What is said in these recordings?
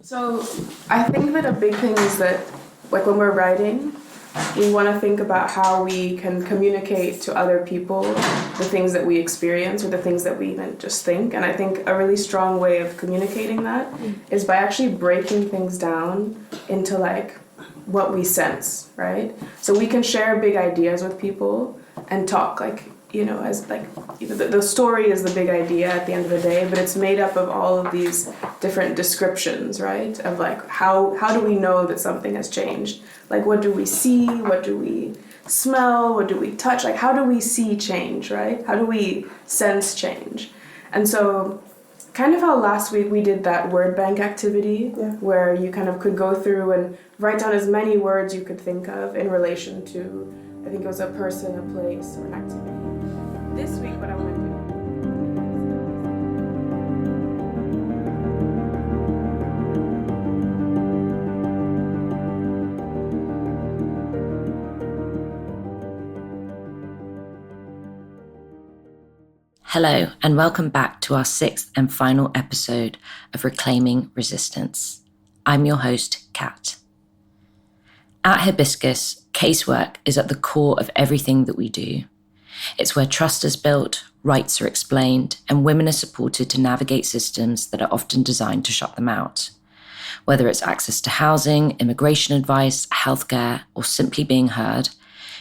So I think that a big thing is that, like, when we're writing, we want to think about how we can communicate to other people the things that we experience or the things that we even just think. And I think a really strong way of communicating that is by actually breaking things down into, like, what we sense, right? So we can share big ideas with people and talk, like, as like, the story is the big idea at the end of the day, but it's made up of all of these different descriptions, right? Of like, how do we know that something has changed? Like, what do we see? What do we smell? What do we touch? Like, how do we see change, right? How do we sense change? And so kind of how last week we did that word bank activity, where you kind of could go through and write down as many words you could think of in relation to, I think it was a person, a place, or an activity. This week, what I want to do. Hello, and welcome back to our sixth and final episode of Reclaiming Resistance. I'm your host, Kat. At Hibiscus, casework is at the core of everything that we do. It's where trust is built, rights are explained, and women are supported to navigate systems that are often designed to shut them out. Whether it's access to housing, immigration advice, healthcare, or simply being heard,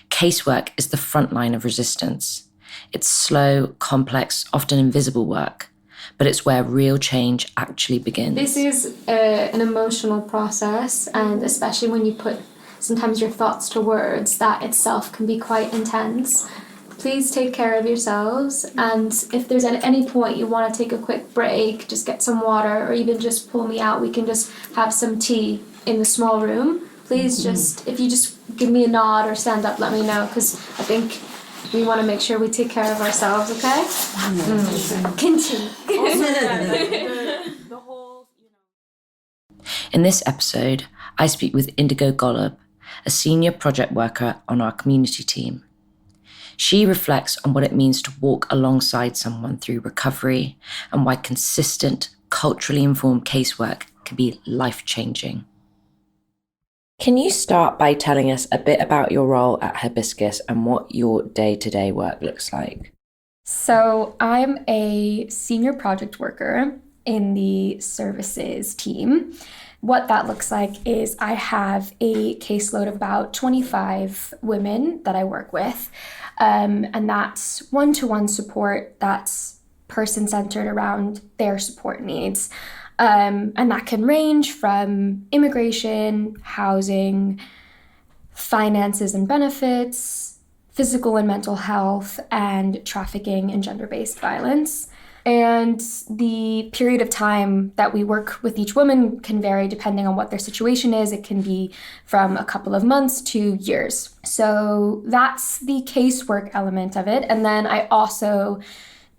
casework is the front line of resistance. It's slow, complex, often invisible work, but it's where real change actually begins. This is an emotional process, and especially when you put sometimes your thoughts to words, that itself can be quite intense. Please take care of yourselves, and if there's at any point you want to take a quick break, just get some water, or even just pull me out, we can just have some tea in the small room. Please if you just give me a nod or stand up, let me know, because I think we want to make sure we take care of ourselves, okay? Continue. In this episode, I speak with Indigo Golub, a senior project worker on our community team. She reflects on what it means to walk alongside someone through recovery and why consistent, culturally informed casework can be life-changing. Can you start by telling us a bit about your role at Hibiscus and what your day-to-day work looks like? So I'm a senior project worker in the services team. What that looks like is I have a caseload of about 25 women that I work with. And that's one-to-one support that's person-centered around their support needs. And that can range from immigration, housing, finances and benefits, physical and mental health, and trafficking and gender-based violence. And the period of time that we work with each woman can vary depending on what their situation is. It can be from a couple of months to years. So that's the casework element of it. And then I also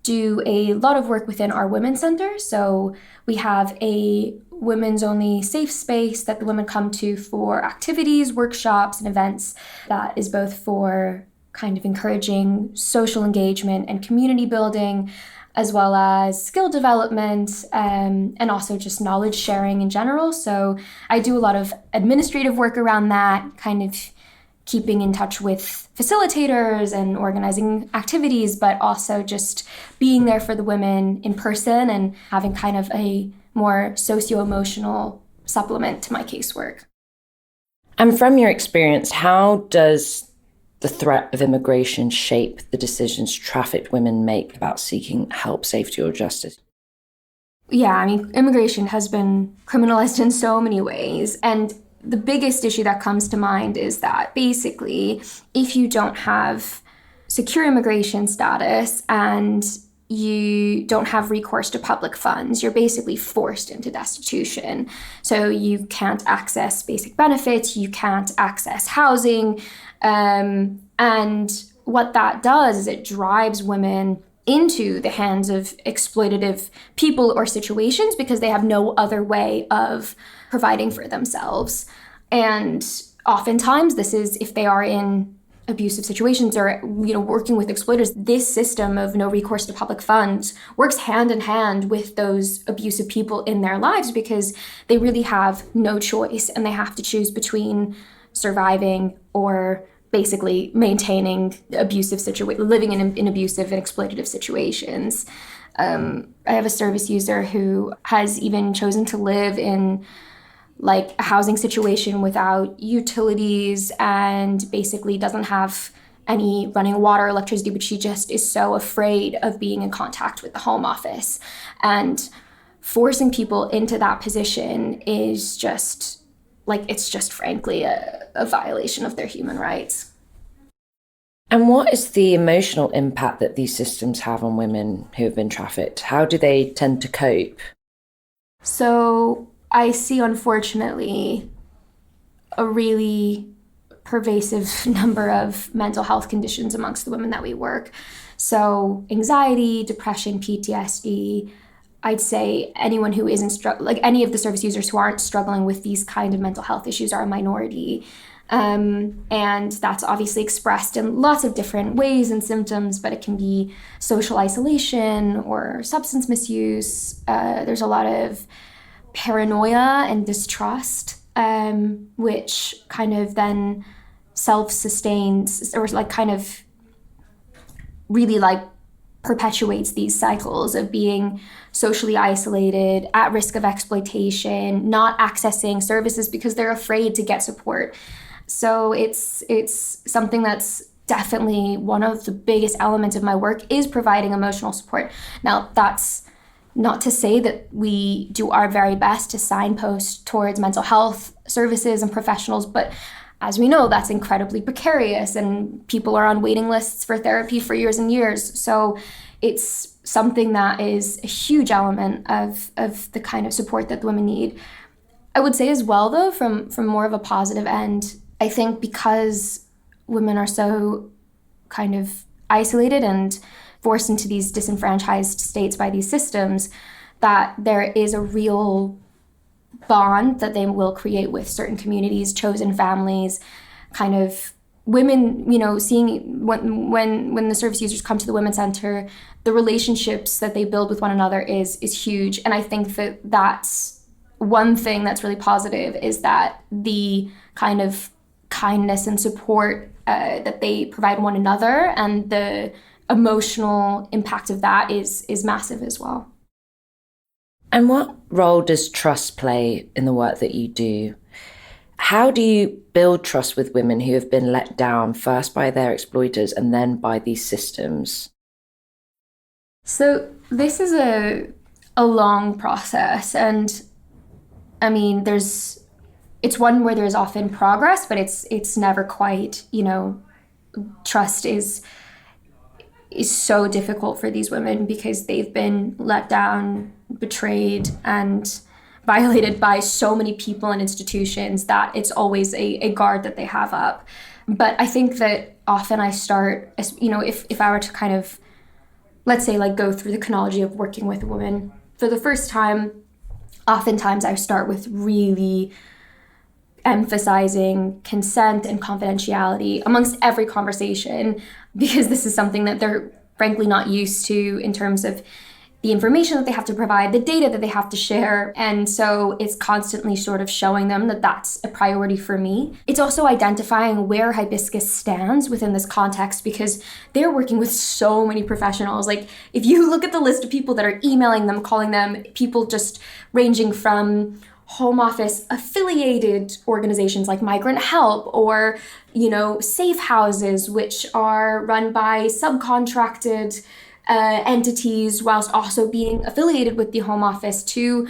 do a lot of work within our women's center. So we have a women's only safe space that the women come to for activities, workshops, and events that is both for kind of encouraging social engagement and community building, as well as skill development, and also just knowledge sharing in general. So I do a lot of administrative work around that, kind of keeping in touch with facilitators and organizing activities, but also just being there for the women in person and having kind of a more socio-emotional supplement to my casework. And from your experience, how does the threat of immigration shape the decisions trafficked women make about seeking help, safety, or justice? Yeah, I mean, immigration has been criminalized in so many ways. And the biggest issue that comes to mind is that basically, if you don't have secure immigration status and you don't have recourse to public funds, you're basically forced into destitution. So you can't access basic benefits, you can't access housing, and what that does is it drives women into the hands of exploitative people or situations because they have no other way of providing for themselves. And oftentimes this is if they are in abusive situations or, working with exploiters, this system of no recourse to public funds works hand in hand with those abusive people in their lives, because they really have no choice and they have to choose between surviving or basically maintaining living in abusive and exploitative situations. I have a service user who has even chosen to live in like a housing situation without utilities and basically doesn't have any running water, electricity, but she just is so afraid of being in contact with the Home Office. And forcing people into that position is just it's just frankly a violation of their human rights. And what is the emotional impact that these systems have on women who have been trafficked? How do they tend to cope? So I see, unfortunately, a really pervasive number of mental health conditions amongst the women that we work. So anxiety, depression, PTSD. I'd say anyone who isn't any of the service users who aren't struggling with these kind of mental health issues are a minority. And that's obviously expressed in lots of different ways and symptoms, but it can be social isolation or substance misuse. There's a lot of paranoia and distrust, which kind of then self-sustains or really perpetuates these cycles of being socially isolated, at risk of exploitation, not accessing services because they're afraid to get support. So it's something that's definitely one of the biggest elements of my work is providing emotional support. Now, that's not to say that we do our very best to signpost towards mental health services and professionals, but as we know, that's incredibly precarious and people are on waiting lists for therapy for years and years. So it's something that is a huge element of the kind of support that the women need. I would say as well, though, from more of a positive end, I think because women are so kind of isolated and forced into these disenfranchised states by these systems, that there is a real bond that they will create with certain communities, chosen families, kind of women, seeing when the service users come to the Women's Center, the relationships that they build with one another is huge. And I think that that's one thing that's really positive, is that the kind of kindness and support that they provide one another and the emotional impact of that is massive as well. And what role does trust play in the work that you do? How do you build trust with women who have been let down first by their exploiters and then by these systems? So this is a long process, and I mean, it's one where there's often progress, but it's never quite, trust is so difficult for these women because they've been let down, betrayed, and violated by so many people and institutions that it's always a guard that they have up. But I think that often I start, if I were to kind of, let's say, go through the chronology of working with a woman for the first time, oftentimes I start with really emphasizing consent and confidentiality amongst every conversation, because this is something that they're frankly not used to in terms of the information that they have to provide, the data that they have to share. And so it's constantly sort of showing them that that's a priority for me. It's also identifying where Hibiscus stands within this context, because they're working with so many professionals. If you look at the list of people that are emailing them, calling them, people just ranging from Home Office affiliated organizations like Migrant Help or, safe houses, which are run by subcontracted entities whilst also being affiliated with the Home Office, to,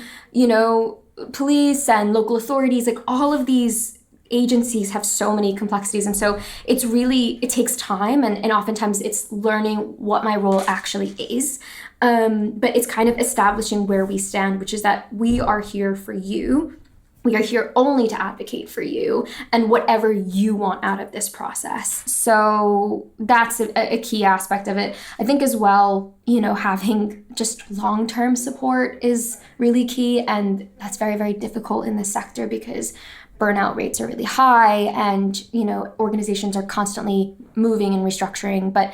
police and local authorities. All of these agencies have so many complexities. And so it takes time, and oftentimes it's learning what my role actually is. But it's kind of establishing where we stand, which is that we are here for you. We are here only to advocate for you and whatever you want out of this process. So that's a key aspect of it. I think as well, having just long-term support is really key. And that's very, very difficult in this sector because burnout rates are really high and, organizations are constantly moving and restructuring. But,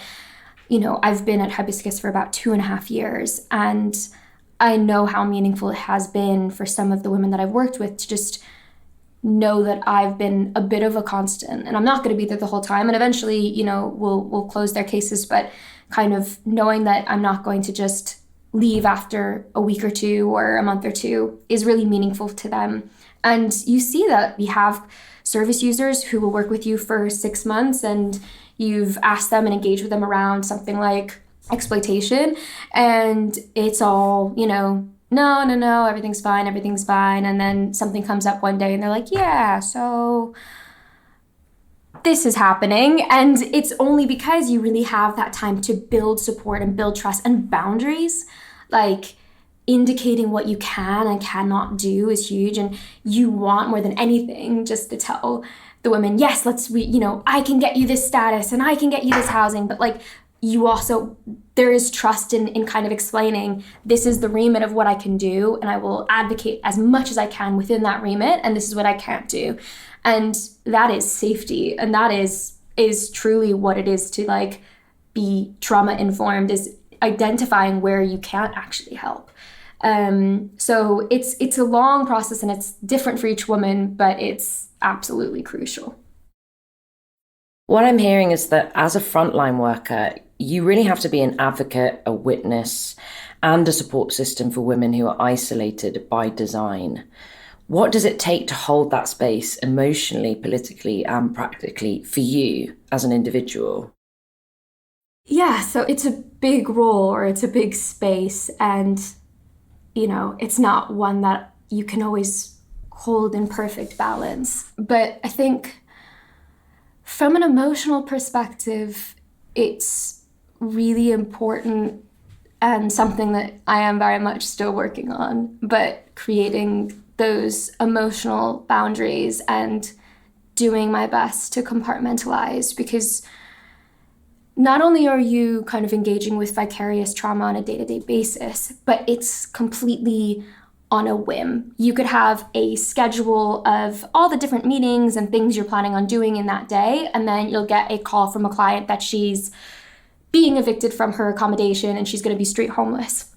I've been at Hibiscus for about 2.5 years, and I know how meaningful it has been for some of the women that I've worked with to just know that I've been a bit of a constant, and I'm not going to be there the whole time. And eventually, we'll close their cases, but kind of knowing that I'm not going to just leave after a week or two or a month or two is really meaningful to them. And you see that we have service users who will work with you for 6 months, and you've asked them and engaged with them around something like exploitation, and it's all, no, everything's fine. And then something comes up one day and they're like, yeah, so this is happening. And it's only because you really have that time to build support and build trust and boundaries. Like, indicating what you can and cannot do is huge. And you want more than anything just to tell the women, yes, I can get you this status and I can get you this housing. But you also, there is trust in kind of explaining, this is the remit of what I can do, and I will advocate as much as I can within that remit, and this is what I can't do. And that is safety, and that is truly what it is to be trauma informed, is identifying where you can't actually help. So it's a long process, and it's different for each woman, but it's absolutely crucial. What I'm hearing is that as a frontline worker, you really have to be an advocate, a witness, and a support system for women who are isolated by design. What does it take to hold that space emotionally, politically, and practically for you as an individual? Yeah, so it's a big role, or it's a big space, and, it's not one that you can always hold in perfect balance. But I think from an emotional perspective, it's really important and something that I am very much still working on, but creating those emotional boundaries and doing my best to compartmentalize, because not only are you kind of engaging with vicarious trauma on a day-to-day basis, but it's completely on a whim. You could have a schedule of all the different meetings and things you're planning on doing in that day, and then you'll get a call from a client that she's being evicted from her accommodation and she's going to be street homeless.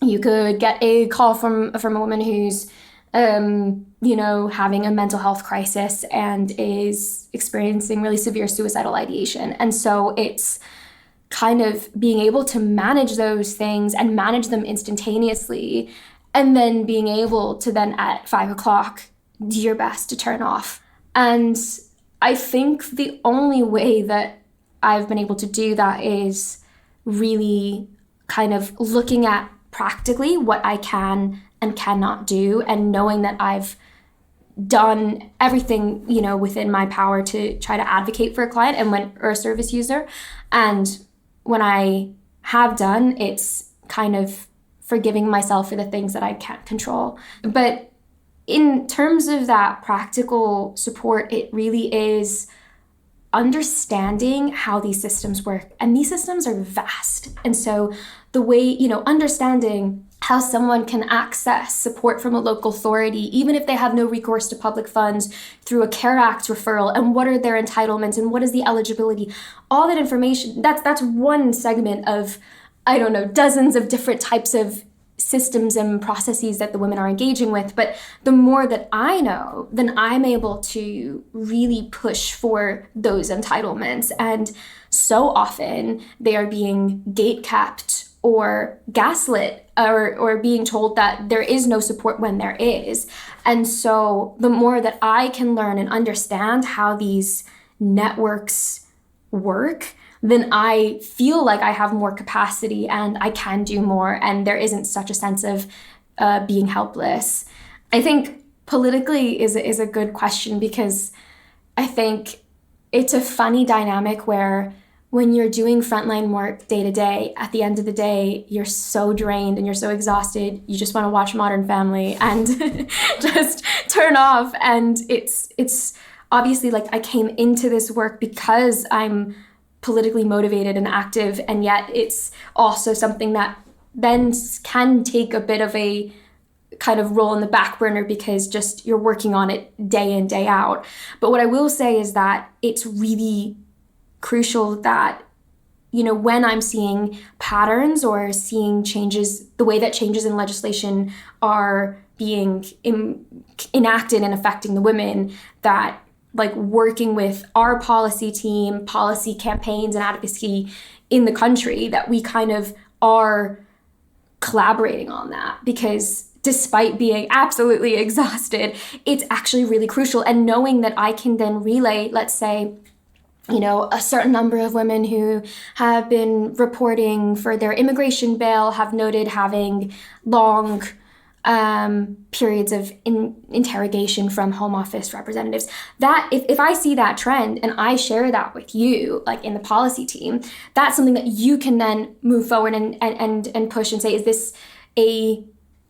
You could get a call from a woman who's having a mental health crisis and is experiencing really severe suicidal ideation. And so it's kind of being able to manage those things and manage them instantaneously, and then being able to then at 5 o'clock do your best to turn off. And I think the only way that I've been able to do that is really kind of looking at practically what I can and cannot do, and knowing that I've done everything, within my power to try to advocate for a client or a service user. And when I have done, it's kind of forgiving myself for the things that I can't control. But in terms of that practical support, it really is understanding how these systems work. And these systems are vast. And so the way, understanding how someone can access support from a local authority, even if they have no recourse to public funds, through a CARE Act referral, and what are their entitlements and what is the eligibility, all that information, that's one segment of, dozens of different types of systems and processes that the women are engaging with. But the more that I know, then I'm able to really push for those entitlements. And so often they are being gatekept or gaslit, or being told that there is no support when there is. And so the more that I can learn and understand how these networks work, then I feel like I have more capacity and I can do more, and there isn't such a sense of being helpless. I think politically is a good question, because I think it's a funny dynamic where when you're doing frontline work day to day, at the end of the day, you're so drained and you're so exhausted. You just want to watch Modern Family and just turn off. And it's obviously like I came into this work because I'm politically motivated and active, and yet it's also something that then can take a bit of a kind of role in the back burner because just you're working on it day in, day out. But what I will say is that it's really crucial that, when I'm seeing patterns or seeing changes, the way that changes in legislation are being enacted and affecting the women, that like working with our policy team, policy campaigns and advocacy in the country, that we kind of are collaborating on that, because despite being absolutely exhausted, it's actually really crucial. And knowing that I can then relay, let's say, a certain number of women who have been reporting for their immigration bail have noted having long periods of interrogation from Home Office representatives. That if I see that trend and I share that with you, like in the policy team, that's something that you can then move forward and push and say, is this a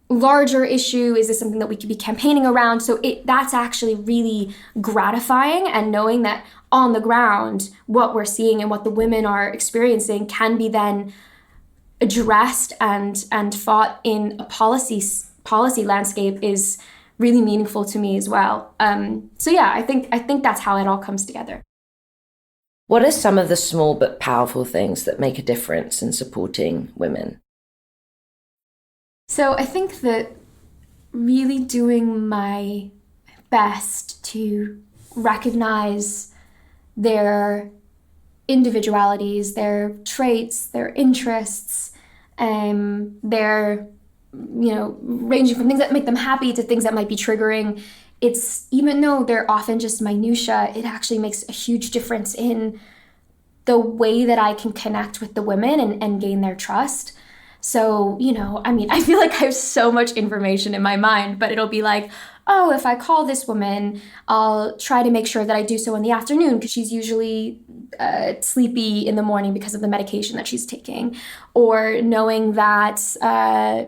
larger issue? Is this something that we could be campaigning around? So that's actually really gratifying, and knowing that on the ground, what we're seeing and what the women are experiencing can be then addressed and fought in a policy landscape is really meaningful to me as well. So yeah, I think that's how it all comes together. What are some of the small but powerful things that make a difference in supporting women? So I think that really doing my best to recognize their individualities, their traits, their interests, their, ranging from things that make them happy to things that might be triggering. It's, even though they're often just minutia, it actually makes a huge difference in the way that I can connect with the women and gain their trust. So, I feel like I have so much information in my mind, but it'll be like, oh, if I call this woman, I'll try to make sure that I do so in the afternoon because she's usually sleepy in the morning because of the medication that she's taking. Or knowing that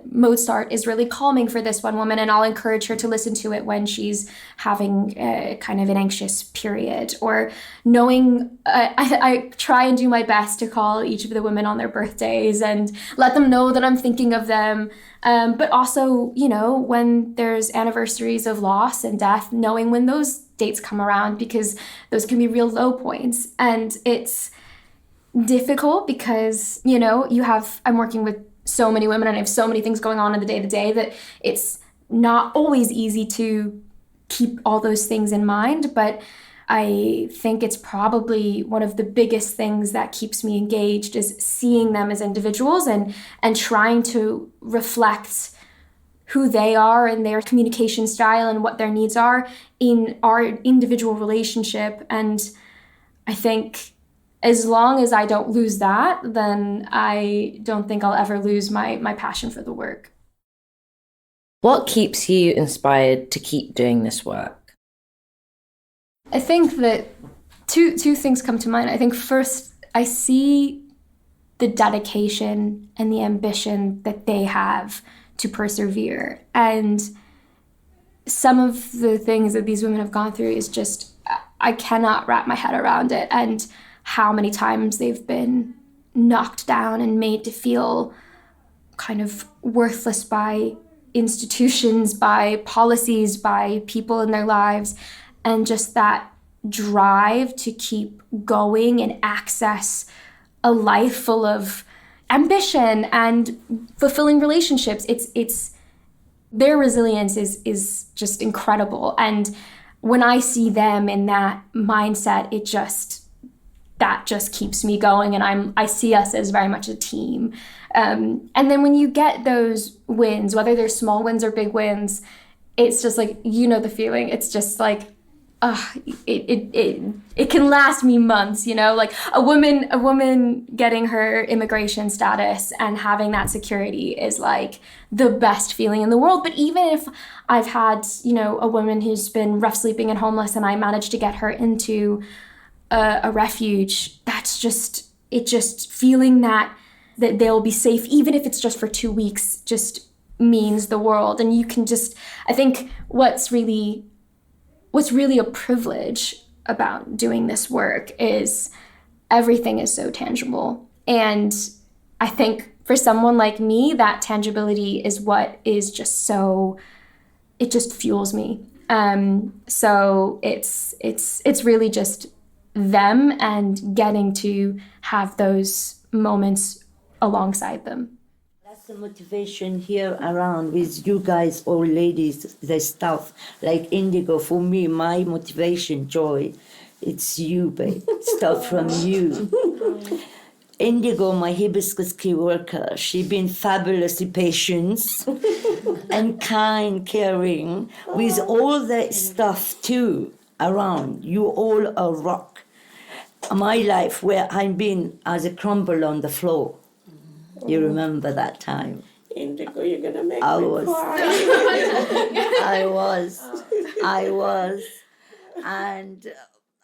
Mozart is really calming for this one woman, and I'll encourage her to listen to it when she's having kind of an anxious period. Or knowing, I try and do my best to call each of the women on their birthdays and let them know that I'm thinking of them. But also, when there's anniversaries of loss and death, knowing when those dates come around, because those can be real low points. And it's difficult because, I'm working with so many women and I have so many things going on in the day-to-day that it's not always easy to keep all those things in mind. But I think it's probably one of the biggest things that keeps me engaged is seeing them as individuals and trying to reflect who they are and their communication style and what their needs are in our individual relationship. And I think as long as I don't lose that, then I don't think I'll ever lose my passion for the work. What keeps you inspired to keep doing this work? I think that two things come to mind. I think first, I see the dedication and the ambition that they have to persevere. And some of the things that these women have gone through is just, I cannot wrap my head around it. And how many times they've been knocked down and made to feel kind of worthless by institutions, by policies, by people in their lives. And just that drive to keep going and access a life full of ambition and fulfilling relationships. It's their resilience is just incredible. And when I see them in that mindset, that just keeps me going. And I see us as very much a team. And then when you get those wins, whether they're small wins or big wins, it's just like, the feeling. It's just like, it can last me months, like a woman getting her immigration status and having that security is like the best feeling in the world. But even if I've had, a woman who's been rough sleeping and homeless and I managed to get her into a refuge, that's just it just feeling that they'll be safe, even if it's just for 2 weeks, just means the world. And you can just, I think what's really a privilege about doing this work is everything is so tangible. And I think for someone like me, that tangibility is what is just so, it just fuels me. So it's really just them and getting to have those moments alongside them. That's the motivation here around with you guys, all ladies, the stuff like Indigo. For me, my motivation, joy, it's you, babe. Stuff from you. Indigo, my hibiscus key worker, she been fabulously patient and kind, caring with all the stuff too around. You all a rock. My life where I've been as a crumble on the floor. You remember that time? Indigo, you're gonna make I me was. cry. I was. And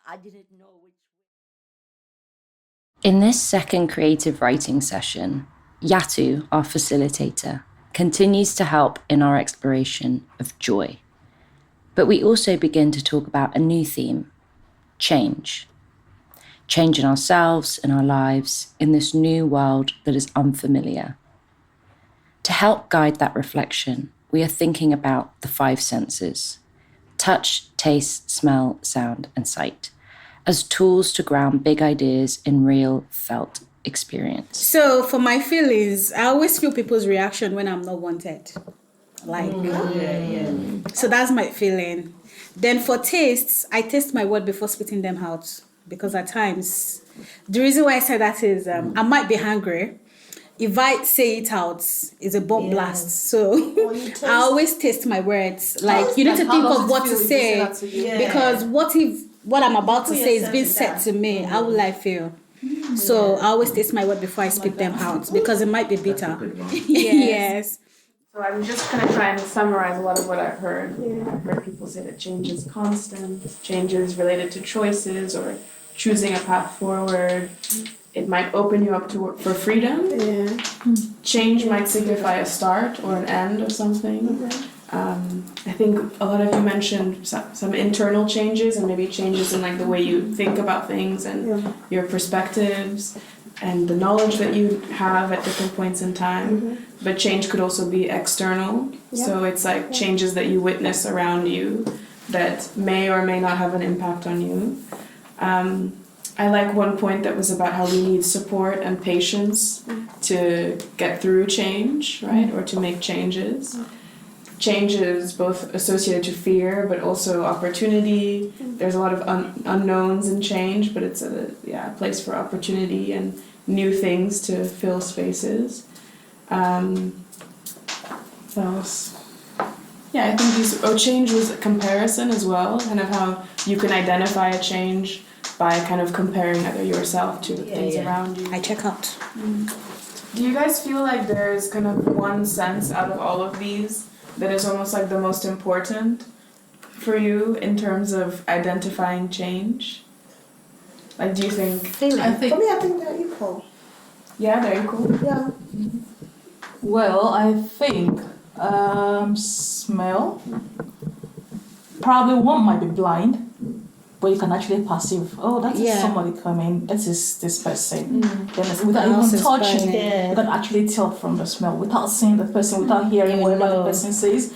I didn't know which. In this second creative writing session, Yatou, our facilitator, continues to help in our exploration of joy. But we also begin to talk about a new theme, change. Change in ourselves, in our lives, in this new world that is unfamiliar. To help guide that reflection, we are thinking about the 5 senses: touch, taste, smell, sound, and sight, as tools to ground big ideas in real, felt experience. So for my feelings, I always feel people's reaction when I'm not wanted. So that's my feeling. Then for tastes, I taste my word before spitting them out. Because at times, the reason why I say that is I might be hungry. If I say it out, it's a bomb blast. So I always taste my words. Like, you need to think of what to say. Because what if what I'm about to say is being said to me? How will I feel? So I always taste my word before I spit them out. Because it might be bitter. Yes. So I'm just going to try and summarize a lot of what I've heard. I've heard people say that change is constant, change is related to choices or choosing a path forward. It might open you up for freedom. Change might signify a start or an end of something. I think a lot of you mentioned some internal changes and maybe changes in like the way you think about things and your perspectives and the knowledge that you have at different points in time. But change could also be external. So it's like changes that you witness around you that may or may not have an impact on you. I like one point that was about how we need support and patience to get through change, right? Or to make changes. Change is both associated to fear, but also opportunity. There's a lot of unknowns in change, but it's a place for opportunity and new things to fill spaces. What else? Yeah, I think change was a comparison as well, kind of how you can identify a change by kind of comparing either yourself to the things around you. I check out. Do you guys feel like there's kind of one sense out of all of these that is almost like the most important for you in terms of identifying change? Like, do you think? For me, I think they're equal. Yeah, they're equal. Yeah. Well, I think smell. Probably one might be blind, but you can actually perceive. Oh, that is somebody coming. That is this person. Then without even touching it, you can actually tell from the smell. Without seeing the person, without hearing whatever the person says,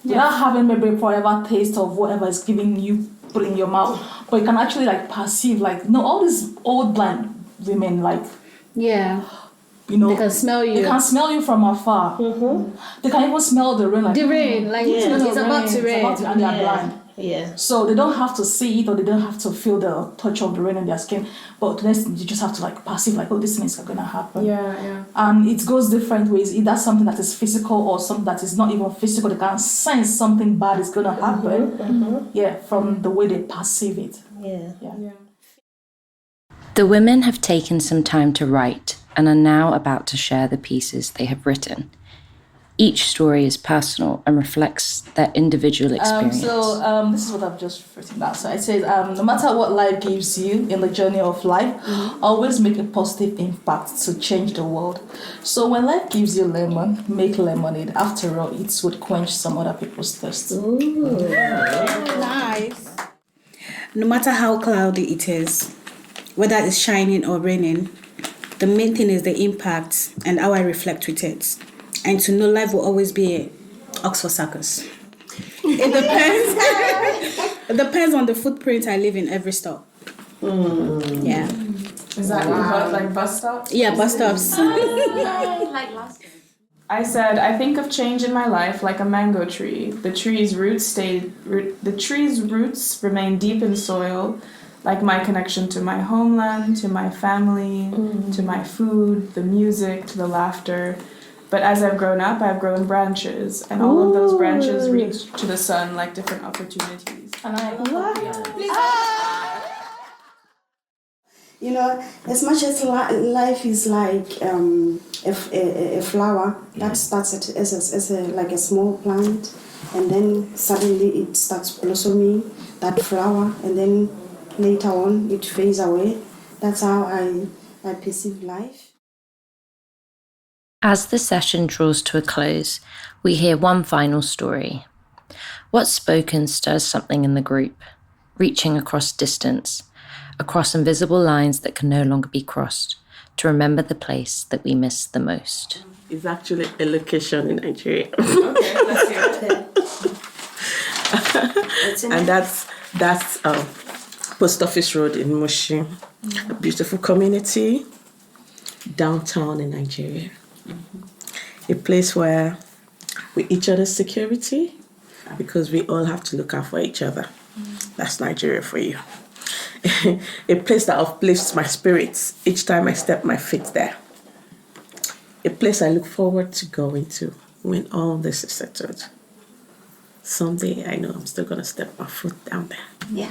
without having maybe forever taste of whatever is giving you, put in your mouth. But you can actually like perceive, like, no, all these old blind women, like, you know, They can smell you. They can smell you from afar. They can even smell the rain. Like, The rain, like it's about to rain. And they are blind. Yeah. So they don't have to see it or they don't have to feel the touch of the rain on their skin. But you just have to like perceive, like, oh, this thing is going to happen. Yeah. And it goes different ways. Either something that is physical or something that is not even physical. They can sense something bad is going to happen. Yeah, from the way they perceive it. Yeah. The women have taken some time to write and are now about to share the pieces they have written. Each story is personal and reflects their individual experience. This is what I've just written down. So it says, no matter what life gives you in the journey of life, always make a positive impact to change the world. So when life gives you lemon, make lemonade. After all, it would quench some other people's thirst. Nice. No matter how cloudy it is, whether it's shining or raining, the main thing is the impact and how I reflect with it. And to know life will always be a Oxford Circus. It depends. It depends on the footprint I leave in every stop. Yeah. Is that like bus stops? Yeah, bus stops. I said, I think of change in my life like a mango tree. The tree's roots remain deep in soil, like my connection to my homeland, to my family, to my food, the music, to the laughter. But as I've grown up, I've grown branches, and all of those branches reach to the sun like different opportunities. You know, as much as life is like a flower that starts as like a small plant, and then suddenly it starts blossoming, that flower, and then later on it fades away. That's how I perceive life. As the session draws to a close, we hear one final story. What's spoken stirs something in the group, reaching across distance, across invisible lines that can no longer be crossed, to remember the place that we miss the most. It's actually a location in Nigeria. Okay, let's hear it. And that's Post Office Road in Mushin, a beautiful community downtown in Nigeria. A place where we each other's security, because we all have to look out for each other. That's Nigeria for you. A place that uplifts my spirits each time I step my feet there. A place I look forward to going to when all this is settled. Someday I know I'm still going to step my foot down there. Yeah.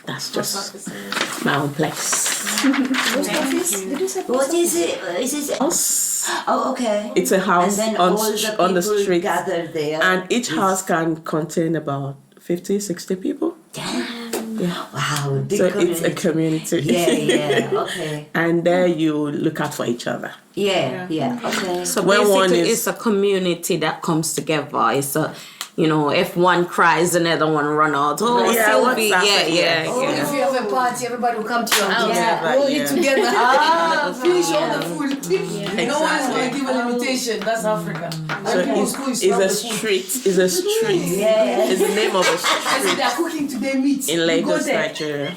That's just my own place. What is it? Is it? House. Oh, okay. It's a house and then on all the people street. gather there. And each house can contain about 50, 60 people. Damn. Yeah. Wow, big So community. it's a community. Yeah, okay. And there you look out for each other. Yeah, okay. So When one basically, is- it's a community that comes together. It's a, you know, if one cries, another one run out. Oh, Yeah, Sylvie, what's yeah, happening? yeah, Oh, yeah. If you have a party, everybody will come to your house. Yeah, We'll eat together. Finish all the food. No one is going to give an invitation. That's Africa. So it's a street. It's a street. Yeah. It's the name of a I said street they are cooking today meat. in You go Lagos, there. Nigeria.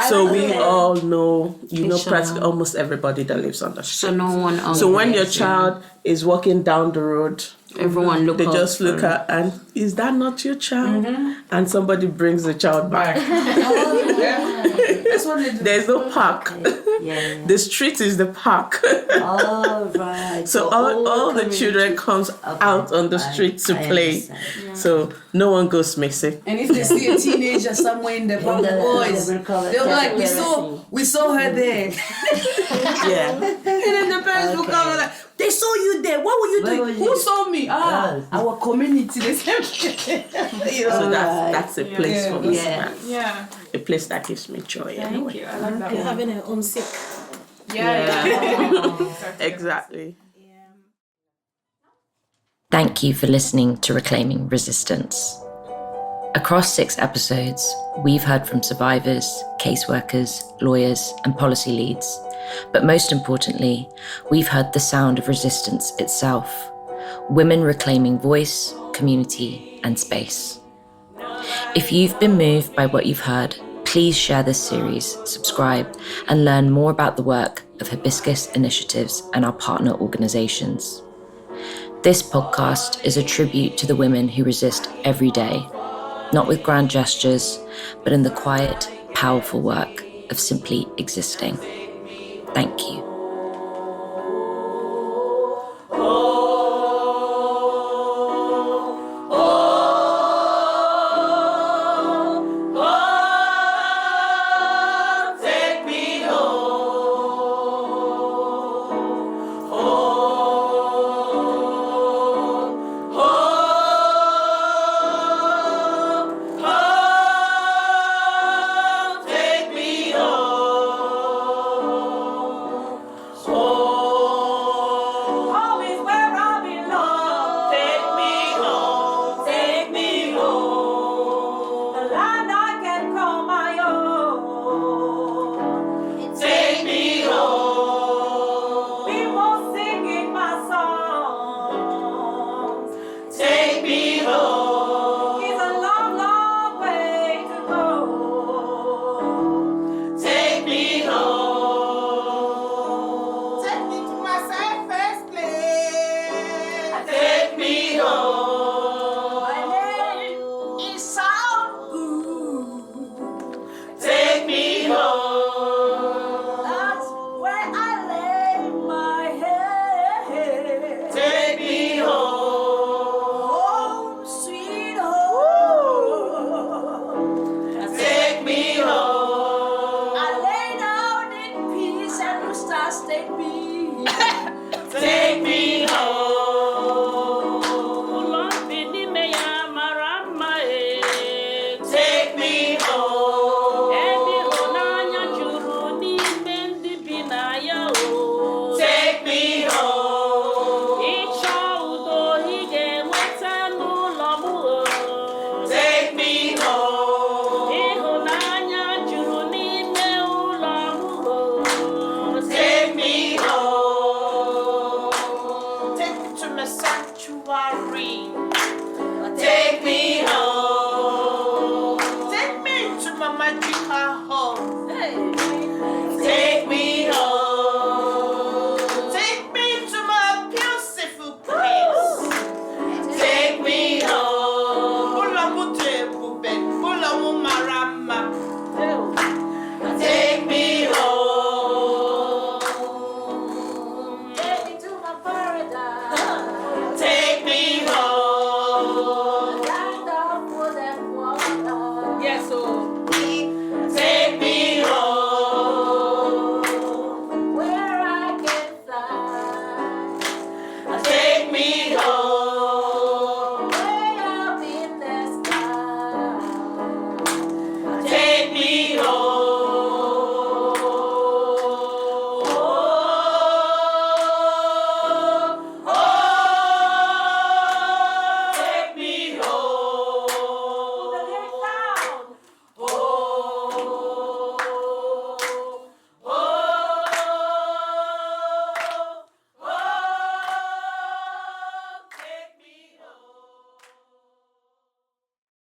So we all know, Each practically other. almost everybody that lives on the So street. no one. So when your child is walking down the road, everyone look they out just look for at, and is that not your child? And somebody brings the child back. That's what they do. There's no park. Yeah. The street is the park. All right. So all the community- children comes out on the street to I play. understand. So no one goes missing. And if they see a teenager somewhere in the boys, they will call it- they'll be like, yeah, we saw her there. Yeah. And then the parents will come and like, they saw you there. What were you Where doing? were Who you? saw me? Our community. They said, you know. So Alright. that's a place for me. Yeah. Yeah, A place that gives me joy. thank Anyway. you. I like that You're one. having a homesick. Yeah. Exactly. Thank you for listening to Reclaiming Resistance. Across 6 episodes, we've heard from survivors, caseworkers, lawyers, and policy leads. But most importantly, we've heard the sound of resistance itself. Women reclaiming voice, community, and space. If you've been moved by what you've heard, please share this series, subscribe, and learn more about the work of Hibiscus Initiatives and our partner organizations. This podcast is a tribute to the women who resist every day, not with grand gestures, but in the quiet, powerful work of simply existing. Thank you.